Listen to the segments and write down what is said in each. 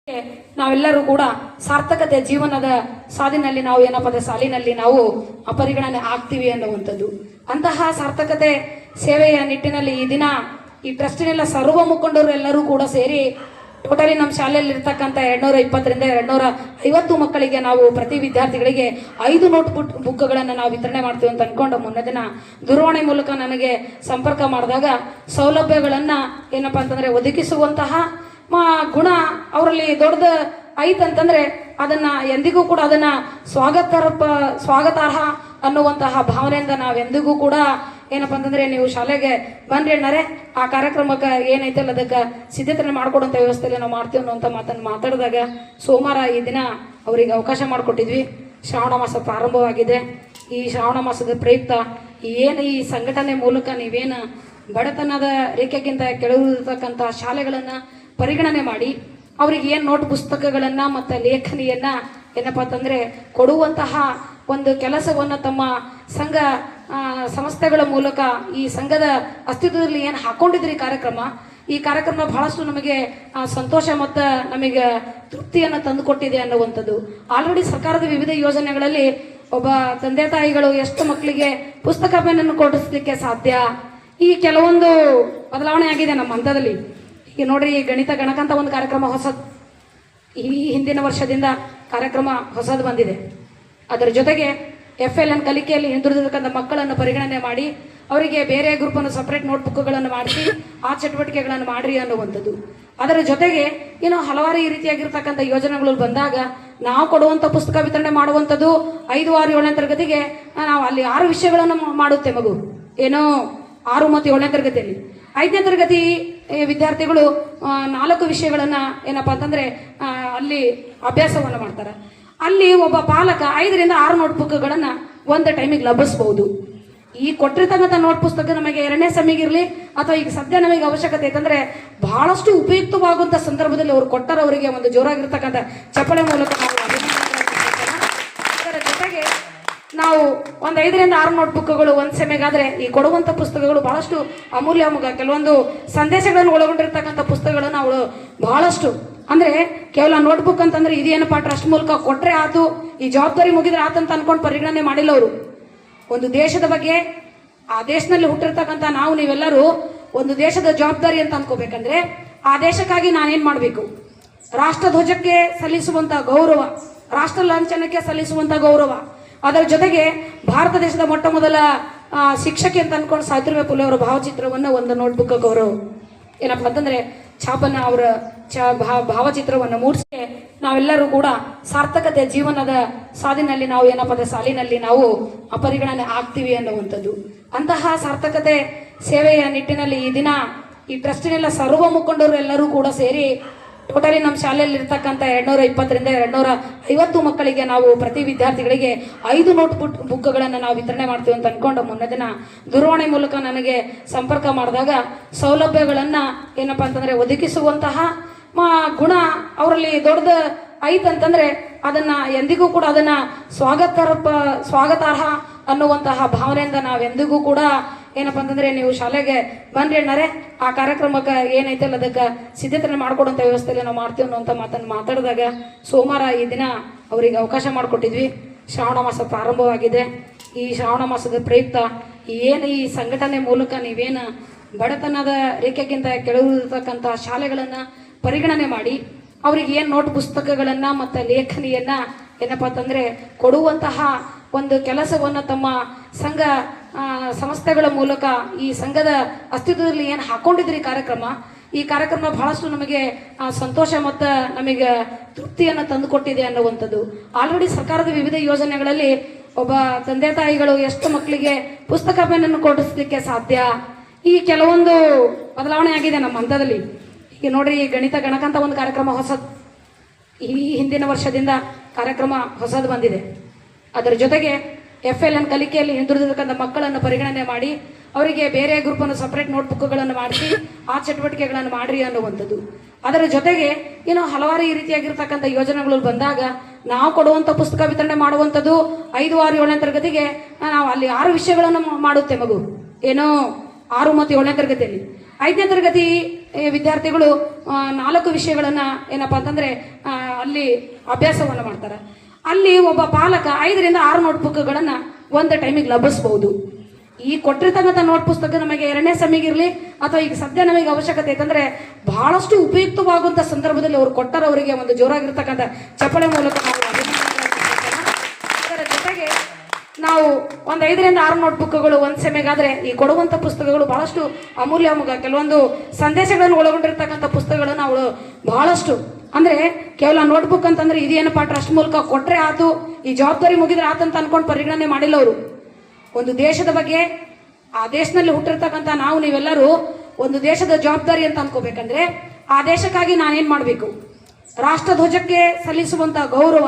ನಾವೆಲ್ಲರೂ ಕೂಡ ಸಾರ್ಥಕತೆ ಜೀವನದ ಸಾಲಿನಲ್ಲಿ ನಾವು ಏನಪ್ಪ ಸಾಲಿನಲ್ಲಿ ನಾವು ಪರಿಗಣನೆ ಆಗ್ತೀವಿ ಅನ್ನುವಂಥದ್ದು. ಅಂತಹ ಸಾರ್ಥಕತೆ ಸೇವೆಯ ನಿಟ್ಟಿನಲ್ಲಿ ಈ ದಿನ ಈ ಟ್ರಸ್ಟಿನೆಲ್ಲ ಸರ್ವ ಮುಖಂಡರು ಎಲ್ಲರೂ ಕೂಡ ಸೇರಿ ಟೋಟಲಿ ನಮ್ಮ ಶಾಲೆಯಲ್ಲಿ ಇರ್ತಕ್ಕಂಥ 220ರಿಂದ 250 ಮಕ್ಕಳಿಗೆ ನಾವು ಪ್ರತಿ ವಿದ್ಯಾರ್ಥಿಗಳಿಗೆ 5 ನೋಟ್ ಬುಕ್ಗಳನ್ನು ನಾವು ವಿತರಣೆ ಮಾಡ್ತೀವಿ ಅಂತ ಅನ್ಕೊಂಡು ಮೊನ್ನೆ ದಿನ ದೂರವಾಣಿ ಮೂಲಕ ನನಗೆ ಸಂಪರ್ಕ ಮಾಡಿದಾಗ ಸೌಲಭ್ಯಗಳನ್ನು ಏನಪ್ಪಾ ಅಂತಂದ್ರೆ ಒದಗಿಸುವಂತಹ ಗುಣ ಅವರಲ್ಲಿ ದೊಡ್ಡದು ಐತಂತಂದ್ರೆ ಅದನ್ನ ಎಂದಿಗೂ ಕೂಡ ಅದನ್ನ ಸ್ವಾಗತಾರ್ಹ ಅನ್ನುವಂತಹ ಭಾವನೆಯಿಂದ ನಾವೆಂದಿಗೂ ಕೂಡ ಏನಪ್ಪಾ ಅಂತಂದ್ರೆ ನೀವು ಶಾಲೆಗೆ ಬನ್ರಿ ಅಣ್ಣರೇ, ಆ ಕಾರ್ಯಕ್ರಮಕ್ಕೆ ಏನೈತಲ್ಲ ಅದಕ್ಕೆ ಸಿದ್ಧತೆ ಮಾಡಿಕೊಡುವಂಥ ವ್ಯವಸ್ಥೆಯಲ್ಲಿ ನಾವು ಮಾಡ್ತೀವಿ ಅನ್ನುವಂಥ ಮಾತನ್ನು ಮಾತಾಡಿದಾಗ ಸೋಮವಾರ ಈ ದಿನ ಅವರಿಗೆ ಅವಕಾಶ ಮಾಡಿಕೊಟ್ಟಿದ್ವಿ. ಶ್ರಾವಣ ಮಾಸ ಪ್ರಾರಂಭವಾಗಿದೆ. ಈ ಶ್ರಾವಣ ಮಾಸದ ಪ್ರಯುಕ್ತ ಏನು ಈ ಸಂಘಟನೆ ಮೂಲಕ ನೀವೇನು ಬಡತನದ ರೇಖೆಗಿಂತ ಕೆಳಗಿರ್ತಕ್ಕಂಥ ಶಾಲೆಗಳನ್ನು ಪರಿಗಣನೆ ಮಾಡಿ ಅವರಿಗೆ ಏನು ನೋಟ್ ಪುಸ್ತಕಗಳನ್ನು ಮತ್ತು ಲೇಖನಿಯನ್ನು ಏನಪ್ಪ ಅಂತಂದರೆ ಕೊಡುವಂತಹ ಒಂದು ಕೆಲಸವನ್ನು ತಮ್ಮ ಸಂಘ ಸಂಸ್ಥೆಗಳ ಮೂಲಕ ಈ ಸಂಘದ ಅಸ್ತಿತ್ವದಲ್ಲಿ ಏನು ಹಾಕೊಂಡಿದ್ರಿ ಈ ಕಾರ್ಯಕ್ರಮ ಬಹಳಷ್ಟು ನಮಗೆ ಸಂತೋಷ ಮತ್ತು ನಮಗೆ ತೃಪ್ತಿಯನ್ನು ತಂದುಕೊಟ್ಟಿದೆ ಅನ್ನುವಂಥದ್ದು. ಆಲ್ರೆಡಿ ಸರ್ಕಾರದ ವಿವಿಧ ಯೋಜನೆಗಳಲ್ಲಿ ಒಬ್ಬ ತಂದೆ ತಾಯಿಗಳು ಎಷ್ಟು ಮಕ್ಕಳಿಗೆ ಪುಸ್ತಕ ಪೆನ್ನನ್ನು ಕೊಡಿಸ್ಲಿಕ್ಕೆ ಸಾಧ್ಯ, ಈ ಕೆಲವೊಂದು ಬದಲಾವಣೆ ಆಗಿದೆ ನಮ್ಮ ಹಂತದಲ್ಲಿ. ಈಗ ನೋಡ್ರಿ, ಗಣಿತ ಗಣಕಂತ ಒಂದು ಕಾರ್ಯಕ್ರಮ ಹೊಸದು, ಈ ಹಿಂದಿನ ವರ್ಷದಿಂದ ಕಾರ್ಯಕ್ರಮ ಹೊಸದು ಬಂದಿದೆ. ಅದರ ಜೊತೆಗೆ FLN ಕಲಿಕೆಯಲ್ಲಿ ಹಿಂದುಳಿದಿರ್ತಕ್ಕಂಥ ಮಕ್ಕಳನ್ನು ಪರಿಗಣನೆ ಮಾಡಿ ಅವರಿಗೆ ಬೇರೆ ಗ್ರೂಪನ್ನು ಸಪ್ರೇಟ್ ನೋಟ್ಬುಕ್ಗಳನ್ನು ಮಾಡಿಸಿ ಆ ಚಟುವಟಿಕೆಗಳನ್ನು ಮಾಡ್ರಿ ಅನ್ನುವಂಥದ್ದು. ಅದರ ಜೊತೆಗೆ ಇನ್ನು ಹಲವಾರು ಈ ರೀತಿಯಾಗಿರ್ತಕ್ಕಂಥ ಯೋಜನೆಗಳು ಬಂದಾಗ ನಾವು ಕೊಡುವಂಥ ಪುಸ್ತಕ ವಿತರಣೆ ಮಾಡುವಂಥದ್ದು 5, 6, 7ನೇ ತರಗತಿಗೆ ನಾವು ಅಲ್ಲಿ 6 ವಿಷಯಗಳನ್ನು ಮಾಡುತ್ತೆ ಮಗು, ಏನೋ 6 ಮತ್ತು 7ನೇ ತರಗತಿಯಲ್ಲಿ. 5ನೇ ತರಗತಿ ವಿದ್ಯಾರ್ಥಿಗಳು 4 ವಿಷಯಗಳನ್ನು ಏನಪ್ಪಾ ಅಂತಂದ್ರೆ ಅಲ್ಲಿ ಅಭ್ಯಾಸವನ್ನು ಮಾಡ್ತಾರೆ. ಅಲ್ಲಿ ಒಬ್ಬ ಪಾಲಕ 5ರಿಂದ 6 ನೋಟ್ಬುಕ್ಗಳನ್ನು ಒಂದು ಟೈಮಿಗೆ ಲಭಿಸಬಹುದು. ಈ ಕೊಟ್ಟಿರ್ತಕ್ಕಂಥ ನೋಟ್ ಪುಸ್ತಕ ನಮಗೆ 2ನೇ ಸೆಮಿಗಿರಲಿ ಅಥವಾ ಈಗ ಸದ್ಯ ನಮಗೆ ಅವಶ್ಯಕತೆ ಐತಂದ್ರೆ ಬಹಳಷ್ಟು ಉಪಯುಕ್ತವಾಗುವಂಥ ಸಂದರ್ಭದಲ್ಲಿ ಅವರು ಕೊಟ್ಟರವರಿಗೆ ಒಂದು ಜೋರಾಗಿರ್ತಕ್ಕಂಥ ಚಪ್ಪಳೆ ಮೂಲಕ ನಾವು ಅದರ ಜೊತೆಗೆ ನಾವು ಒಂದು 5ರಿಂದ 6 ನೋಟ್ಬುಕ್ಗಳು ಒಂದು ಸೆಮಿಗಾದ್ರೆ ಈ ಕೊಡುವಂಥ ಪುಸ್ತಕಗಳು ಬಹಳಷ್ಟು ಅಮೂಲ್ಯ. ಕೆಲವೊಂದು ಸಂದೇಶಗಳನ್ನು ಒಳಗೊಂಡಿರ್ತಕ್ಕಂಥ ಪುಸ್ತಕಗಳನ್ನು ಅವಳು ಬಹಳಷ್ಟು ಅಂದ್ರೆ ಕೇವಲ ನೋಟ್ಬುಕ್ ಅಂತಂದ್ರೆ ಇದೇನಪ್ಪ ಟ್ರಸ್ಟ್ ಮೂಲಕ ಕೊಟ್ರೆ ಆತು, ಈ ಜವಾಬ್ದಾರಿ ಮುಗಿದ್ರೆ ಆತಂತ ಅನ್ಕೊಂಡು ಪರಿಗಣನೆ ಮಾಡಿಲ್ಲ ಅವರು. ಒಂದು ದೇಶದ ಬಗ್ಗೆ, ಆ ದೇಶದಲ್ಲಿ ಹುಟ್ಟಿರ್ತಕ್ಕಂಥ ನಾವು ನೀವೆಲ್ಲರೂ ಒಂದು ದೇಶದ ಜವಾಬ್ದಾರಿ ಅಂತ ಅನ್ಕೋಬೇಕಂದ್ರೆ ಆ ದೇಶಕ್ಕಾಗಿ ನಾನೇನ್ ಮಾಡ್ಬೇಕು, ರಾಷ್ಟ್ರ ಧ್ವಜಕ್ಕೆ ಸಲ್ಲಿಸುವಂತ ಗೌರವ, ರಾಷ್ಟ್ರ ಲಾಂಛನಕ್ಕೆ ಸಲ್ಲಿಸುವಂತ ಗೌರವ, ಅದರ ಜೊತೆಗೆ ಭಾರತ ದೇಶದ ಮೊಟ್ಟ ಮೊದಲ ಶಿಕ್ಷಕಿ ಅಂತ ಅನ್ಕೊಂಡು ಸಾವಿತ್ರಿಬಾಯಿ ಫುಲೆ ಅವರ ಭಾವಚಿತ್ರವನ್ನು ಒಂದು ನೋಟ್ಬುಕ್ ಗೌರವ ಏನಪ್ಪ ಅಂತಂದ್ರೆ ಛಾಪನ ಅವರ ಭಾವಚಿತ್ರವನ್ನು ಮೂಡಿಸಿ ನಾವೆಲ್ಲರೂ ಕೂಡ ಸಾರ್ಥಕತೆ ಜೀವನದ ಸಾಲಿನಲ್ಲಿ ನಾವು ಏನಪ್ಪ ಸಾಲಿನಲ್ಲಿ ನಾವು ಪರಿಗಣನೆ ಆಗ್ತೀವಿ ಅನ್ನುವಂಥದ್ದು. ಅಂತಹ ಸಾರ್ಥಕತೆ ಸೇವೆಯ ನಿಟ್ಟಿನಲ್ಲಿ ಈ ದಿನ ಈ ಟ್ರಸ್ಟಿನೆಲ್ಲ ಸರ್ವ ಮುಖಂಡರು ಎಲ್ಲರೂ ಕೂಡ ಸೇರಿ ಟೋಟಲಿ ನಮ್ಮ ಶಾಲೆಯಲ್ಲಿ ಇರ್ತಕ್ಕಂಥ 220ರಿಂದ 250 ಮಕ್ಕಳಿಗೆ ನಾವು ಪ್ರತಿ ವಿದ್ಯಾರ್ಥಿಗಳಿಗೆ 5 ನೋಟ್ ಬುಕ್ಗಳನ್ನು ನಾವು ವಿತರಣೆ ಮಾಡ್ತೀವಿ ಅಂತ ಅನ್ಕೊಂಡು ಮೊನ್ನೆ ದಿನ ದೂರವಾಣಿ ಮೂಲಕ ನನಗೆ ಸಂಪರ್ಕ ಮಾಡಿದಾಗ ಸೌಲಭ್ಯಗಳನ್ನು ಏನಪ್ಪಾ ಅಂತಂದ್ರೆ ಒದಗಿಸುವಂತಹ ಗುಣ ಅವರಲ್ಲಿ ದೊಡ್ಡದು ಐತಂತಂದ್ರೆ ಅದನ್ನ ಎಂದಿಗೂ ಕೂಡ ಅದನ್ನ ಸ್ವಾಗತಾರ್ಹ ಅನ್ನುವಂತಹ ಭಾವನೆಯಿಂದ ನಾವೆಂದಿಗೂ ಕೂಡ ಏನಪ್ಪಾ ಅಂತಂದ್ರೆ ನೀವು ಶಾಲೆಗೆ ಬನ್ರಿ ಅಣ್ಣರೇ, ಆ ಕಾರ್ಯಕ್ರಮಕ್ಕೆ ಏನೈತಲ್ಲ ಅದಕ್ಕೆ ಸಿದ್ಧತೆ ಮಾಡಿಕೊಡುವಂಥ ವ್ಯವಸ್ಥೆಯಲ್ಲಿ ನಾವು ಮಾಡ್ತೀವಿ ಅನ್ನುವಂಥ ಮಾತನ್ನು ಮಾತಾಡಿದಾಗ ಸೋಮವಾರ ಈ ದಿನ ಅವರಿಗೆ ಅವಕಾಶ ಮಾಡಿಕೊಟ್ಟಿದ್ವಿ. ಶ್ರಾವಣ ಮಾಸ ಪ್ರಾರಂಭವಾಗಿದೆ. ಈ ಶ್ರಾವಣ ಮಾಸದ ಪ್ರಯುಕ್ತ ಏನು ಈ ಸಂಘಟನೆ ಮೂಲಕ ನೀವೇನು ಬಡತನದ ರೇಖೆಗಿಂತ ಕೆಳಗಿರ್ತಕ್ಕಂಥ ಶಾಲೆಗಳನ್ನು ಪರಿಗಣನೆ ಮಾಡಿ ಅವರಿಗೆ ಏನು ನೋಟ್ ಪುಸ್ತಕಗಳನ್ನು ಮತ್ತು ಲೇಖನಿಯನ್ನು ಏನಪ್ಪಾ ಅಂತಂದ್ರೆ ಕೊಡುವಂತಹ ಒಂದು ಕೆಲಸವನ್ನು ತಮ್ಮ ಸಂಘ ಸಂಸ್ಥೆಗಳ ಮೂಲಕ ಈ ಸಂಘದ ಅಸ್ತಿತ್ವದಲ್ಲಿ ಏನು ಹಾಕೊಂಡಿದ್ರಿ ಈ ಕಾರ್ಯಕ್ರಮ ಬಹಳಷ್ಟು ನಮಗೆ ಸಂತೋಷ ಮತ್ತು ನಮಗೆ ತೃಪ್ತಿಯನ್ನು ತಂದುಕೊಟ್ಟಿದೆ ಅನ್ನುವಂಥದ್ದು. ಆಲ್ರೆಡಿ ಸರ್ಕಾರದ ವಿವಿಧ ಯೋಜನೆಗಳಲ್ಲಿ ಒಬ್ಬ ತಂದೆ ತಾಯಿಗಳು ಎಷ್ಟು ಮಕ್ಕಳಿಗೆ ಪುಸ್ತಕ ಪೆನ್ನನ್ನು ಕೊಡಿಸ್ಲಿಕ್ಕೆ ಸಾಧ್ಯ, ಈ ಕೆಲವೊಂದು ಬದಲಾವಣೆ ಆಗಿದೆ ನಮ್ಮ ಹಂತದಲ್ಲಿ. ಈಗ ನೋಡ್ರಿ, ಗಣಿತ ಗಣಕಂತ ಒಂದು ಕಾರ್ಯಕ್ರಮ ಹೊಸದು, ಈ ಹಿಂದಿನ ವರ್ಷದಿಂದ ಕಾರ್ಯಕ್ರಮ ಹೊಸದು ಬಂದಿದೆ. ಅದರ ಜೊತೆಗೆ FLN ಕಲಿಕೆಯಲ್ಲಿ ಹಿಂದುಳಿದಿರ್ತಕ್ಕಂಥ ಮಕ್ಕಳನ್ನು ಪರಿಗಣನೆ ಮಾಡಿ ಅವರಿಗೆ ಬೇರೆ ಗ್ರೂಪನ್ನು ಸಪ್ರೇಟ್ ನೋಟ್ಬುಕ್ಗಳನ್ನು ಮಾಡಿಸಿ ಆ ಚಟುವಟಿಕೆಗಳನ್ನು ಮಾಡ್ರಿ ಅನ್ನುವಂಥದ್ದು. ಅದರ ಜೊತೆಗೆ ಇನ್ನು ಹಲವಾರು ಈ ರೀತಿಯಾಗಿರ್ತಕ್ಕಂಥ ಯೋಜನೆಗಳು ಬಂದಾಗ ನಾವು ಕೊಡುವಂಥ ಪುಸ್ತಕ ವಿತರಣೆ ಮಾಡುವಂಥದ್ದು 5, 6, 7ನೇ ತರಗತಿಗೆ ನಾವು ಅಲ್ಲಿ 6 ವಿಷಯಗಳನ್ನು ಮಾಡುತ್ತೆ ಮಗು, ಏನೋ 6 ಮತ್ತು 7ನೇ ತರಗತಿಯಲ್ಲಿ. 5ನೇ ತರಗತಿ ವಿದ್ಯಾರ್ಥಿಗಳು 4 ವಿಷಯಗಳನ್ನು ಏನಪ್ಪ ಅಂತಂದರೆ ಅಲ್ಲಿ ಅಭ್ಯಾಸವನ್ನು ಮಾಡ್ತಾರೆ. ಅಲ್ಲಿ ಒಬ್ಬ ಪಾಲಕ 5ರಿಂದ 6 ನೋಟ್ ಬುಕ್ಗಳನ್ನು ಒಂದು ಟೈಮಿಗೆ ಲಭಿಸ್ಬೋದು. ಈ ಕೊಟ್ಟಿರ್ತಕ್ಕಂಥ ನೋಟ್ ಪುಸ್ತಕ ನಮಗೆ 2ನೇ ಸೆಮಿಗಿರಲಿ ಅಥವಾ ಈಗ ಸದ್ಯ ನಮಗೆ ಅವಶ್ಯಕತೆ ಐತಂದರೆ ಬಹಳಷ್ಟು ಉಪಯುಕ್ತವಾಗುವಂಥ ಸಂದರ್ಭದಲ್ಲಿ ಅವರು ಕೊಟ್ಟರವರಿಗೆ ಒಂದು ಜೋರಾಗಿರ್ತಕ್ಕಂಥ ಚಪ್ಪಳೆ ಮೂಲಕ ನಾವು ಅದರ ಜೊತೆಗೆ ನಾವು ಒಂದು 5ರಿಂದ 6 ನೋಟ್ ಬುಕ್ಗಳು ಒಂದು ಸೆಮಿಗಾದರೆ ಈ ಕೊಡುವಂಥ ಪುಸ್ತಕಗಳು ಬಹಳಷ್ಟು ಅಮೂಲ್ಯ ಕೆಲವೊಂದು ಸಂದೇಶಗಳನ್ನು ಒಳಗೊಂಡಿರ್ತಕ್ಕಂಥ ಪುಸ್ತಕಗಳನ್ನು ಅವಳು ಬಹಳಷ್ಟು ಅಂದರೆ ಕೇವಲ ನೋಟ್ಬುಕ್ ಅಂತಂದ್ರೆ ಇದೇನಪ್ಪ ಟ್ರಸ್ಟ್ ಮೂಲಕ ಕೊಟ್ಟರೆ ಆತು, ಈ ಜವಾಬ್ದಾರಿ ಮುಗಿದ್ರೆ ಆತಂತ ಅನ್ಕೊಂಡು ಪರಿಗಣನೆ ಮಾಡಿಲ್ಲ ಅವರು. ಒಂದು ದೇಶದ ಬಗ್ಗೆ, ಆ ದೇಶದಲ್ಲಿ ಹುಟ್ಟಿರ್ತಕ್ಕಂಥ ನಾವು ನೀವೆಲ್ಲರೂ ಒಂದು ದೇಶದ ಜವಾಬ್ದಾರಿ ಅಂತ ಅನ್ಕೋಬೇಕಂದ್ರೆ ಆ ದೇಶಕ್ಕಾಗಿ ನಾನೇನು ಮಾಡಬೇಕು, ರಾಷ್ಟ್ರ ಧ್ವಜಕ್ಕೆ ಸಲ್ಲಿಸುವಂಥ ಗೌರವ,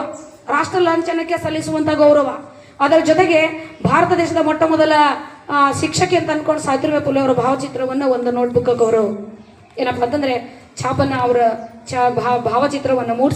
ರಾಷ್ಟ್ರ ಲಾಂಛನಕ್ಕೆ ಸಲ್ಲಿಸುವಂಥ ಗೌರವ, ಅದರ ಜೊತೆಗೆ ಭಾರತ ದೇಶದ ಮೊಟ್ಟ ಮೊದಲ ಶಿಕ್ಷಕಿ ಅಂತ ಅನ್ಕೊಂಡು ಸಾವಿತ್ರಿಬಾಯಿ ಫುಲೆ ಅವರ ಭಾವಚಿತ್ರವನ್ನು ಒಂದು ನೋಟ್ಬುಕ್ ಗೌರವ ಏನಪ್ಪ ಅಂತಂದ್ರೆ ಛಾಪನ್ನ ಅವರ ಭಾವಚಿತ್ರವನ್ನು ಮೂಡಿಸಿ